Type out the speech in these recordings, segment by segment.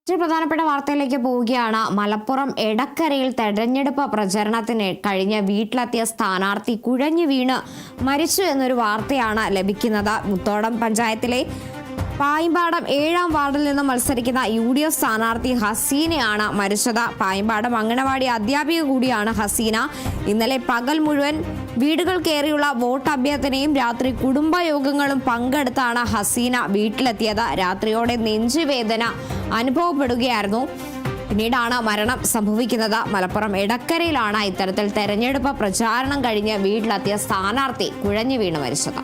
മറ്റൊരു പ്രധാനപ്പെട്ട വാർത്തയിലേക്ക് പോവുകയാണ്. മലപ്പുറം എടക്കരയിൽ തെരഞ്ഞെടുപ്പ് പ്രചരണത്തിന് കഴിഞ്ഞ വീട്ടിലെത്തിയ സ്ഥാനാർത്ഥി കുഴഞ്ഞു വീണ് മരിച്ചു എന്നൊരു വാർത്തയാണ് ലഭിക്കുന്നത്. മുത്തോടം പഞ്ചായത്തിലെ പായിമ്പാടം 7-ാം വാർഡിൽ നിന്ന് മത്സരിക്കുന്ന UDF സ്ഥാനാർത്ഥി ഹസീനയാണ് മരിച്ചത്. പായിമ്പാടം അംഗനവാടി അധ്യാപിക കൂടിയാണ് ഹസീന. ഇന്നലെ പകൽ മുഴുവൻ വീടുകൾ കയറിയുള്ള വോട്ട് അഭ്യർത്ഥനയും രാത്രി കുടുംബയോഗങ്ങളും പങ്കെടുത്താണ് ഹസീന വീട്ടിലെത്തിയത്. രാത്രിയോടെ നെഞ്ചുവേദന അനുഭവപ്പെടുകയായിരുന്നു. പിന്നീടാണ് മരണം സംഭവിക്കുന്നത്. മലപ്പുറം എടക്കരയിലാണ് ഇത്തരത്തിൽ തെരഞ്ഞെടുപ്പ് പ്രചാരണം കഴിഞ്ഞ് വീട്ടിലെത്തിയ സ്ഥാനാർത്ഥി കുഴഞ്ഞു വീണ് മരിച്ചത്.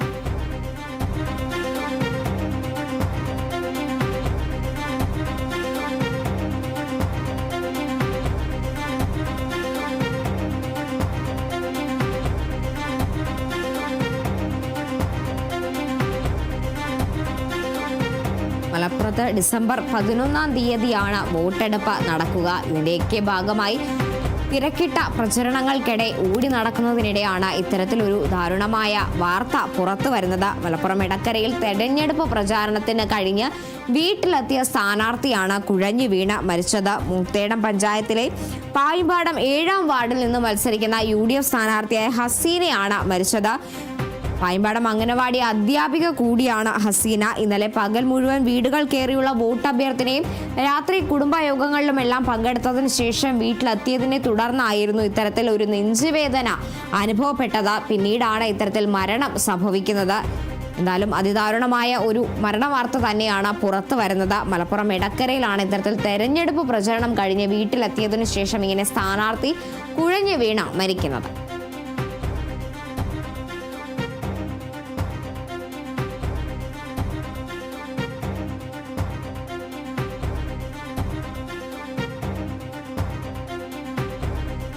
മലപ്പുറത്ത് ഡിസംബർ 11-ാം തീയതിയാണ് വോട്ടെടുപ്പ് നടക്കുക. ഇതിന്റെയൊക്കെ ഭാഗമായി തിരക്കിട്ട പ്രചരണങ്ങൾക്കിടെ ഓടി നടക്കുന്നതിനിടെയാണ് ഇത്തരത്തിലൊരു ദാരുണമായ വാർത്ത പുറത്തു വരുന്നത്. മലപ്പുറം എടക്കരയിൽ തെരഞ്ഞെടുപ്പ് പ്രചാരണത്തിന് കഴിഞ്ഞ് വീട്ടിലെത്തിയ സ്ഥാനാർത്ഥിയാണ് കുഴഞ്ഞു വീണ് മരിച്ചത്. മുത്തേടം പഞ്ചായത്തിലെ പായിമ്പാടം 7-ാം വാർഡിൽ നിന്ന് മത്സരിക്കുന്ന UDF സ്ഥാനാർത്ഥിയായ ഹസീനയാണ് മരിച്ചത്. പായിമ്പാടം അംഗനവാടി അധ്യാപിക കൂടിയാണ് ഹസീന. ഇന്നലെ പകൽ മുഴുവൻ വീടുകൾ കയറിയുള്ള വോട്ട് അഭ്യർത്ഥനയും രാത്രി കുടുംബയോഗങ്ങളിലുമെല്ലാം പങ്കെടുത്തതിന് ശേഷം വീട്ടിലെത്തിയതിനെ തുടർന്നായിരുന്നു ഇത്തരത്തിൽ ഒരു നെഞ്ചുവേദന അനുഭവപ്പെട്ടത്. പിന്നീടാണ് ഇത്തരത്തിൽ മരണം സംഭവിക്കുന്നത്. എന്തായാലും അതിദാരുണമായ ഒരു മരണവാർത്ത തന്നെയാണ് പുറത്തു വരുന്നത്. മലപ്പുറം എടക്കരയിലാണ് ഇത്തരത്തിൽ തെരഞ്ഞെടുപ്പ് പ്രചരണം കഴിഞ്ഞ് വീട്ടിലെത്തിയതിനു ശേഷം ഇങ്ങനെ സ്ഥാനാർത്ഥി കുഴഞ്ഞു വീണ് മരിക്കുന്നത്.